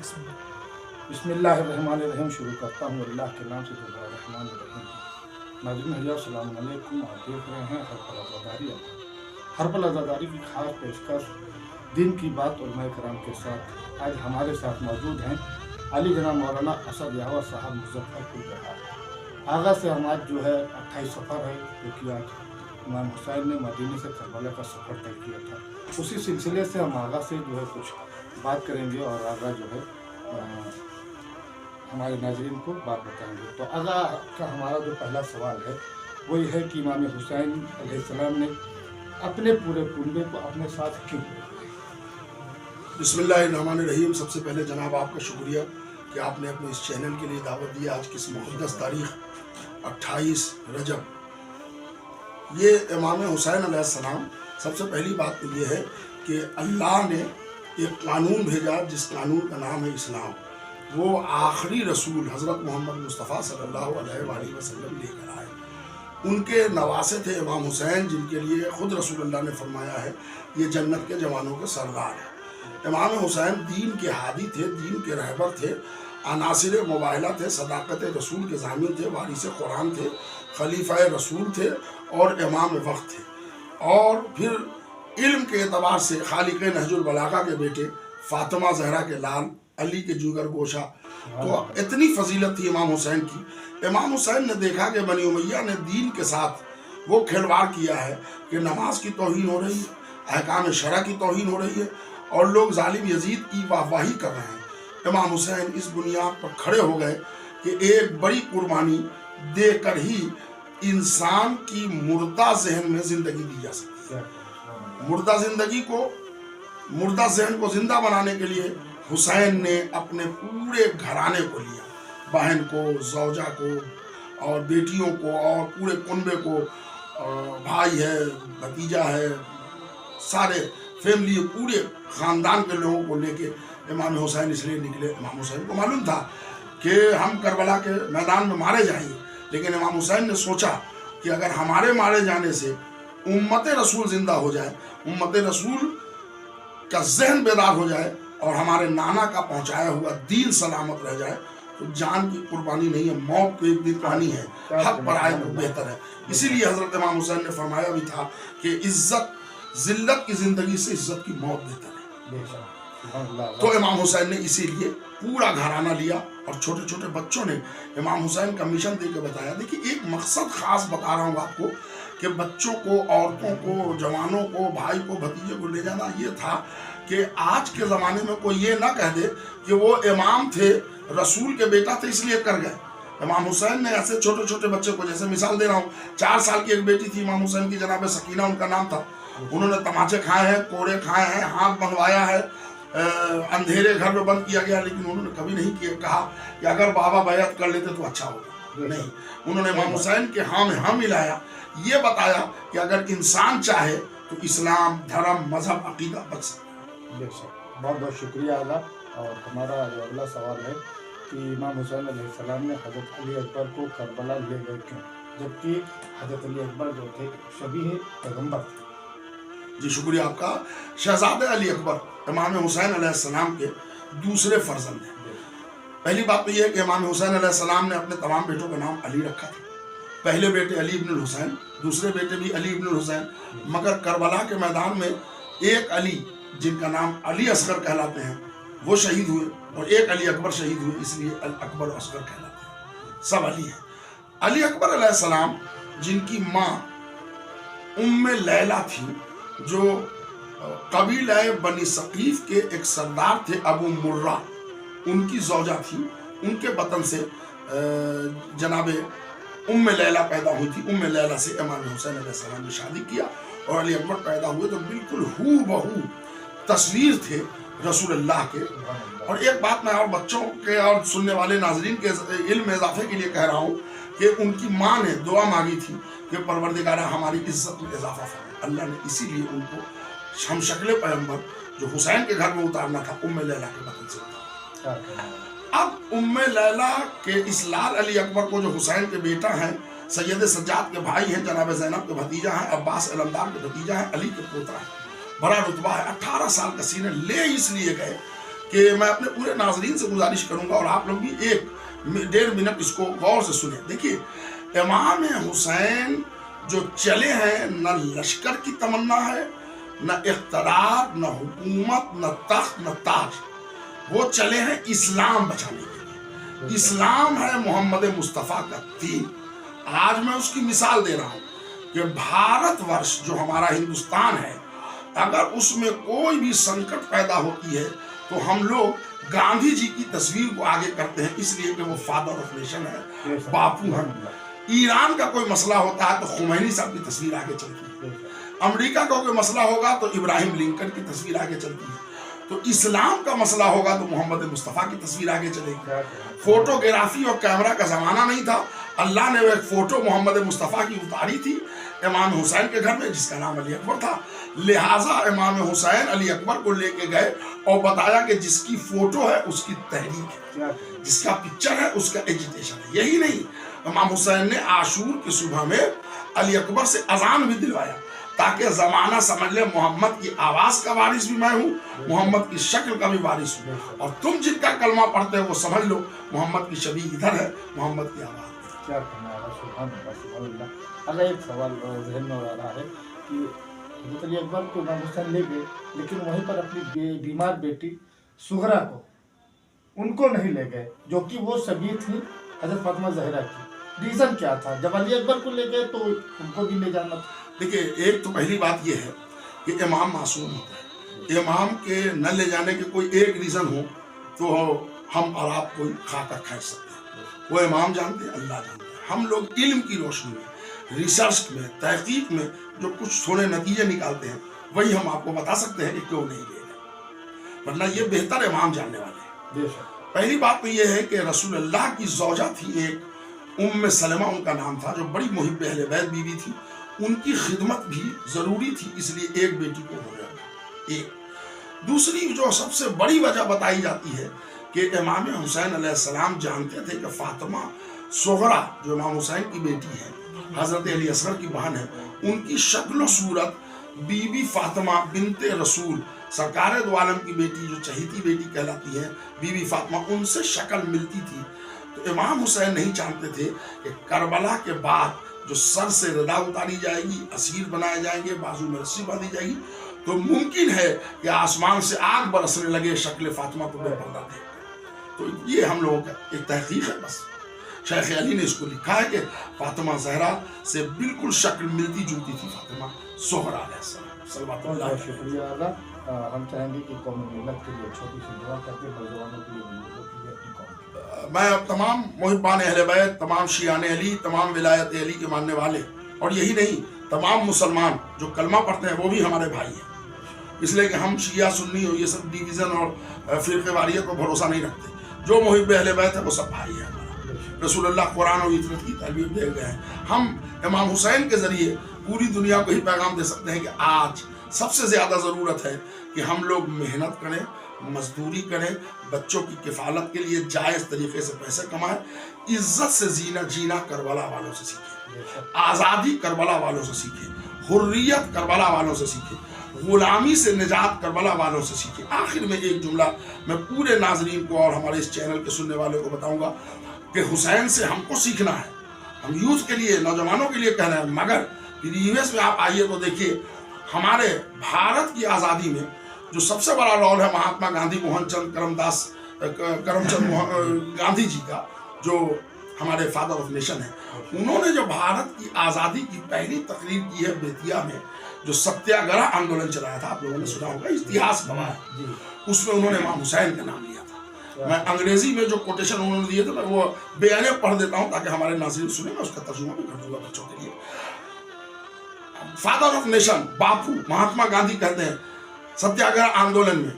बिस्मिल्लाहिर्रहमानिर्रहीम। शुरू करता हूँ अल्लाह के नाम से जो बड़ा रहमान रहीम है। नाज़रीन हज़रात, अस्सलाम वालेकुम। आप देख रहे हैं हर्पल आज़ादारी। हर्पल आज़ादारी की खास पेशकश दिन की बात और मैं कराम के साथ आज हमारे साथ मौजूद हैं अली जनाब मौलाना असद यावर साहब मुज़फ़्फ़रपुर बिहार। आगा से हम आज जो है 28 सफ़र है, जो कि आज इमाम हुसैन ने मदीने से करबला का सफ़र तय किया था। उसी सिलसिले से हम आगा से जो है कुछ बात करेंगे और आगा जो है हमारे नाज़रीन को बात बताएंगे। तो आगा का हमारा जो पहला सवाल है वो ये है कि इमाम हुसैन अलैहिस्सलाम ने अपने पूरे कुनबे को अपने साथ क्यों लिया? बिस्मिल्लाहिर्रहमानिर्रहीम। सबसे पहले जनाब आपका शुक्रिया कि आपने अपने इस चैनल के लिए दावत दी। आज की इस मुक़द्दस तारीख़ 28 रजब, ये इमाम हुसैन अलैहिस्सलाम, सबसे पहली बात तो ये है कि अल्लाह ने एक कानून भेजा जिस कानून का नाम है इस्लाम। वो आखिरी रसूल हज़रत मोहम्मद मुस्तफ़ा सल्लल्लाहु अलैहि वसल्लम लेकर आए। उनके नवासे थे इमाम हुसैन, जिनके लिए ख़ुद रसूलुल्लाह ने फरमाया है ये जन्नत के जवानों के सरदार हैं। इमाम हुसैन दीन के हादी थे, दीन के रहबर थे, अनासिर मुबाहला थे, सदाकत रसूल के ज़ामिन थे, वारिस कुरान थे, खलीफा रसूल थे और इमाम वक्त थे। और फिर इल्म के एतबार से खालिक नहजुल बलागा के बेटे, फातिमा ज़हरा के लाल, अली के जुगर गोशा। तो इतनी फजीलत थी इमाम हुसैन की। इमाम हुसैन ने देखा कि बनी उमैया ने दीन के साथ वो खिलवाड़ किया है कि नमाज की तौहीन हो रही है, अहकाम शरा की तौहीन हो रही है और लोग जालिम यजीद की वाहवाही कर रहे हैं। इमाम हुसैन इस बुनियाद पर खड़े हो गए कि एक बड़ी कुर्बानी देकर ही इंसान की मुर्दा जहन में ज़िंदगी दी जा सकती है। मुर्दा जहन को ज़िंदा बनाने के लिए हुसैन ने अपने पूरे घराने को लिया, बहन को, ज़ौजा को और बेटियों को और पूरे कुनबे को, भाई है, भतीजा है, सारे फैमिली, पूरे ख़ानदान के लोगों को लेके इमाम हुसैन इसलिए निकले। इमाम हुसैन को मालूम था कि हम करबला के मैदान में मारे जाएंगे, लेकिन इमाम हुसैन ने सोचा कि अगर हमारे मारे जाने से उम्मत रसूल ज़िंदा हो जाए, उम्मत रसूल का जहन बेदार हो जाए और हमारे नाना का पहुंचाया हुआ दीन सलामत रह जाए, तो जान की कुर्बानी नहीं है, मौत को एक दिन पानी है, हक पर आए तो बेहतर है। इसीलिए हज़रत इमाम हुसैन ने फरमाया भी था कि इज्जत जिल्लत की ज़िंदगी से इज्जत की मौत बेहतर है। तो इमाम हुसैन ने इसीलिए पूरा घराना लिया और छोटे छोटे बच्चों ने इमाम हुसैन का मिशन दे के बताया। देखिए, एक मकसद ख़ास बता रहा हूँ आपको कि बच्चों को, औरतों को, जवानों को, भाई को, भतीजे को ले जाना ये था कि आज के ज़माने में कोई ये ना कह दे कि वो इमाम थे, रसूल के बेटा थे इसलिए कर गए। इमाम हुसैन ने ऐसे छोटे छोटे बच्चे को, जैसे मिसाल दे रहा हूँ, 4 साल की एक बेटी थी इमाम हुसैन की, जनाब सकीना उनका नाम था। उन्होंने तमाचे खाए हैं, कोड़े खाए हैं, हाथ बनवाया है, अंधेरे घर में बंद किया गया, लेकिन उन्होंने कभी नहीं कहा कि अगर बाबा बैअत कर लेते तो अच्छा होगा। नहीं, उन्होंने इमाम हुसैन के हाँ में हाँ मिलाया, ये बताया कि अगर इंसान चाहे तो इस्लाम, धर्म, मजहब, अकीदा बच सकता है। बहुत बहुत शुक्रिया आला। और हमारा जो अगला सवाल है कि इमाम हुसैन अलैहिस्सलाम ने हज़रत अली अकबर को करबला ले गए क्यों, जबकि हज़रत अली अकबर जो थे शबीह पैगम्बर थे? जी शुक्रिया आपका। शहजादे अली अकबर इमाम हुसैन अलैहिस्सलाम के दूसरे फर्जंद हैं। पहली बात तो यह है कि इमाम हुसैन अलैहिस्सलाम ने अपने तमाम बेटों का नाम अली रखा था। पहले बेटे अली इब्नुल हुसैन, दूसरे बेटे भी अली इब्नुल हुसैन। मगर करबला के मैदान में एक अली, जिनका नाम अली असगर कहलाते हैं, वो शहीद हुए और एक अली अकबर शहीद हुए, इसलिए अकबर असगर कहलाते हैं। सब अली हैं। अली अकबर अलैहिस्सलाम, जिनकी माँ उम्मे लैला थी, जो कबीला बनी सकीफ के एक सरदार थे, अबू मुर्रा, उनकी ज़ौजा थी। उनके बतन से जनाबे उम्मे लैला पैदा हुई थी। उम्मे लैला से इमाम हुसैन अलैहिस्सलाम ने शादी किया और अली अकबर पैदा हुए तो बिल्कुल हू बहू तस्वीर थे रसूलुल्लाह के। और एक बात मैं और बच्चों के और सुनने वाले नाजरीन के इल्म में इजाफे के लिए कह रहा हूँ कि उनकी माँ ने दुआ मांगी थी कि परवरदिगारा हमारी इज्जत में इजाफा फरमाए। अल्लाह ने इसीलिए उनको हमशक्ल पैगम्बर जो हुसैन के घर में उतारना था, उम्मे लैला के बतन से उतारा। अब उम्मे लैला के इस लाल अली अकबर को, जो हुसैन के बेटा हैं, सैयद सज्जाद के भाई हैं, जनाब ज़ैनब के भतीजा हैं, अब्बास अलमदार के भतीजा हैं, अली के पोता हैं, बड़ा रुतबा है। 18 साल का सीने ले इसलिए गए کہ میں اپنے پورے ناظرین سے گزارش کروں گا اور آپ لوگ بھی 1-1.5 منٹ اس کو غور سے سنیں. دیکھیے امام حسین جو چلے ہیں نہ لشکر کی تمنا ہے، نہ اقتدار، نہ حکومت، نہ تخت، نہ تاج. وہ چلے ہیں اسلام بچانے کے لیے. اسلام ہے محمد مصطفیٰ کا دین. آج میں اس کی مثال دے رہا ہوں کہ بھارت ورش جو ہمارا ہندوستان ہے، اگر اس میں کوئی بھی سنکٹ پیدا ہوتی ہے تو ہم لوگ گاندھی جی کی تصویر کو آگے کرتے ہیں، اس لیے کہ وہ فادر آف نیشن ہے، باپو ہے. ایران کا کوئی مسئلہ ہوتا ہے تو خمینی صاحب کی تصویر آگے چلتی ہے. امریکہ کا کوئی مسئلہ ہوگا تو ابراہیم لنکن کی تصویر آگے چلتی ہے. تو اسلام کا مسئلہ ہوگا تو محمد مصطفیٰ کی تصویر آگے چلے گی. فوٹوگرافی اور کیمرہ کا زمانہ نہیں تھا. اللہ نے وہ ایک فوٹو محمد مصطفیٰ کی اتاری تھی امام حسین کے گھر میں جس کا نام علی اکبر تھا. لہٰذا امام حسین علی اکبر کو لے کے گئے اور بتایا کہ جس کی فوٹو ہے اس کی تحریک ہے، جس کا پکچر ہے اس کا ایجیٹیشن ہے. یہی نہیں، امام حسین نے عاشور کی صبح میں علی اکبر سے اذان بھی دلوایا تاکہ زمانہ سمجھ لے محمد کی آواز کا وارث بھی میں ہوں، محمد کی شکل کا بھی وارث ہوں، اور تم جن کا کلمہ پڑھتے ہو وہ سمجھ لو محمد کی شبیہ ادھر ہے، محمد کی آواز. کیا کہنا ہے؟ سبحان اللہ سبحان اللہ. اللہ ایک سوال ذہن میں آ رہا ہے کہ حضرت علی اکبر کو امام حسین لے گئے لیکن وہیں پر اپنی بیمار بیٹی سغرا کو ان کو نہیں لے گئے، جو کہ وہ شبیہ تھی حضرت فاطمہ زہرا کی. ریزن کیا تھا؟ جب علی اکبر کو لے گئے تو ان کو بھی لے جانا تھا. دیکھیے ایک تو پہلی بات یہ ہے کہ امام معصوم ہوتا ہے. امام کے نہ لے جانے کے کوئی ایک ریزن ہو تو ہم اور آپ کوئی خا کر کھینچ سکتے ہیں. وہ امام جانتے ہیں، اللہ جانتے ہیں. ہم لوگ علم کی روشنی میں، ریسرچ میں، تحقیق میں جو کچھ تھوڑے نتیجے نکالتے ہیں وہی ہم آپ کو بتا سکتے ہیں کہ کیوں نہیں لے گئے، ورنہ یہ بہتر امام جاننے والے ہیں. پہلی بات تو یہ ہے کہ رسول اللہ کی زوجہ تھی ایک ام سلمہ ان کا نام تھا، جو بڑی محب اہل بیت بیوی تھی. ان کی خدمت بھی ضروری تھی، اس لیے ایک بیٹی کو ہو جاتا. ایک دوسری جو سب سے بڑی وجہ بتائی جاتی ہے کہ امام حسین علیہ السلام جانتے تھے کہ فاطمہ سغرا جو امام حسین کی بیٹی ہے، حضرت علی اصغر کی بہن ہے، ان کی شکل و صورت بی بی فاطمہ بنت رسول سرکار دو عالم کی بیٹی جو چہیتی بیٹی کہلاتی ہے، بی بی فاطمہ، ان سے شکل ملتی تھی. تو امام حسین نہیں چاہتے تھے کہ کربلا کے بعد جو سر سے ردا اتاری جائے گی، اسیر بنائے جائیں گے، بازو میں رسی باندھی جائے گی تو ممکن ہے کہ آسمان سے آگ برسنے لگے شکل فاطمہ کو بے پردہ دیکھ کر. تو یہ ہم لوگوں کا ایک تحقیق ہے. بس شیخ علی نے اس کو لکھا ہے کہ فاطمہ زہرا سے بالکل شکل ملتی جلتی تھی فاطمہ سغرا علیہ السلام. صلوات اللہ علیہ. شکریہ اعلیٰ. ہم چاہیں گے کہ قوم ملت کے لیے چھوٹی سی دعا کرتے ہیں، نوجوانوں کے لیے، بزرگوں کے لیے، اپنی قوم کے لیے. میں تمام محبان اہل بیت، تمام شیعان علی، تمام ولایت علی کے ماننے والے، اور یہی نہیں تمام مسلمان جو کلمہ پڑھتے ہیں وہ بھی ہمارے بھائی ہیں. اس لیے کہ ہم شیعہ سنی اور یہ سب ڈیویژن اور فرقے واریت کو بھروسہ نہیں رکھتے. جو محب اہل بیت ہے وہ سب بھائی ہیں. رسول اللہ قرآن و عطرت کی تعلیم دے گئے ہیں. ہم امام حسین کے ذریعے پوری دنیا کو ہی پیغام دے سکتے ہیں کہ آج سب سے زیادہ ضرورت ہے کہ ہم لوگ محنت کریں، مزدوری کریں، بچوں کی کفالت کے لیے جائز طریقے سے پیسے کمائیں، عزت سے جینا کربلا والوں سے سیکھیں، آزادی کربلا والوں سے سیکھیں، حریت کربلا والوں سے سیکھیں، غلامی سے نجات کربلا والوں سے سیکھیں. آخر میں ایک جملہ میں پورے ناظرین کو اور ہمارے اس چینل کے سننے والوں کو بتاؤں گا کہ حسین سے ہم کو سیکھنا ہے. ہم یوتھ کے لیے، نوجوانوں کے لیے کہہ رہے ہیں، مگر یو ایس میں آپ آئیے تو دیکھیے ہمارے بھارت کی آزادی میں جو سب سے بڑا رول ہے مہاتما گاندھی موہن چند کرم چند گاندھی جی کا، جو ہمارے فادر آف نیشن ہیں. انہوں نے جو بھارت کی آزادی کی پہلی تقریر کی ہے بیتیا میں، جو ستیہ گرہ آندولن چلایا تھا، آپ لوگوں نے سنا ہوگا، اتہاس گواہ ہے، اس میں انہوں نے امام حسین کا نام لیا تھا. میں انگریزی میں جو کوٹیشن انہوں نے دیے تھے میں وہ بیانے پڑھ دیتا ہوں تاکہ ہمارے ناظرین سنیں. میں اس کا ترجمہ بھی کر دوں گا بچوں کے لیے. Father of nation Bapu Mahatma Gandhi کہتے ہیں ستیہ گرہ آندولن میں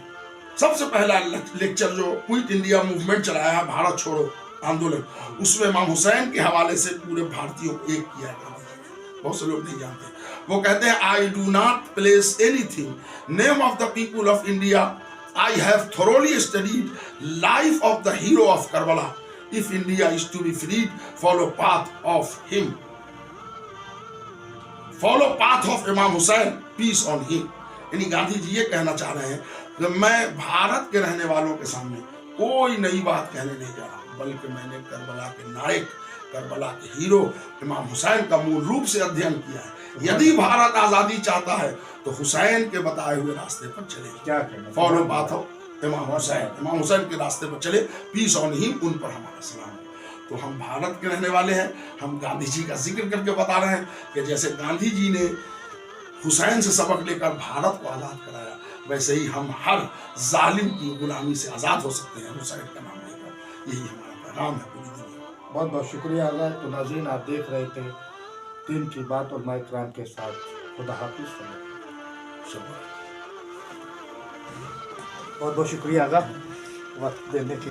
سب سے پہلا لیکچر جو کوئٹ انڈیا موومنٹ چلایا ہے، بھارت چھوڑو آندولن، اس میں امام حسین کے حوالے سے پورے بھارتیوں کو ایک کیا ہے. بہت سے لوگ نہیں جانتے. وہ کہتے ہیں I do not place anything name of the people of India. I have thoroughly studied life of the hero of Karbala. If India is to be freed, follow path of him. Follow path of Imam Hussain, peace on him. یعنی گاندھی جی یہ کہنا چاہ رہے ہیں कि मैं भारत के रहने वालों के सामने कोई नई बात कहने नहीं जा रहा, बल्कि मैंने करबला के नायक, करबला के हीरो इमाम हुसैन का मूल रूप से अध्ययन किया है। यदि भारत आज़ादी चाहता है तो हुसैन के बताए हुए रास्ते पर चले, क्या करना, फॉलो पाथ ऑफ इमाम हुसैन के रास्ते पर चले, पीस ऑन हिम, उन पर हमारा सलाम। तो हम भारत के रहने वाले हैं, हम गांधी जी का जिक्र करके बता रहे हैं कि जैसे गांधी जी ने हुसैन से सबक लेकर भारत को आज़ाद कराया, वैसे ही हम हर जालिम की गुलामी से आज़ाद हो सकते हैं हुसैन का नाम लेकर। यही हमारा पैगाम है पूरी दुनिया। बहुत बहुत शुक्रिया आगा। तो नाज़रीन, आप देख रहे थे दिन की बात और माइक राम के साथ। खुदा हाफिज़। बहुत बहुत शुक्रिया आगा वक्त देने के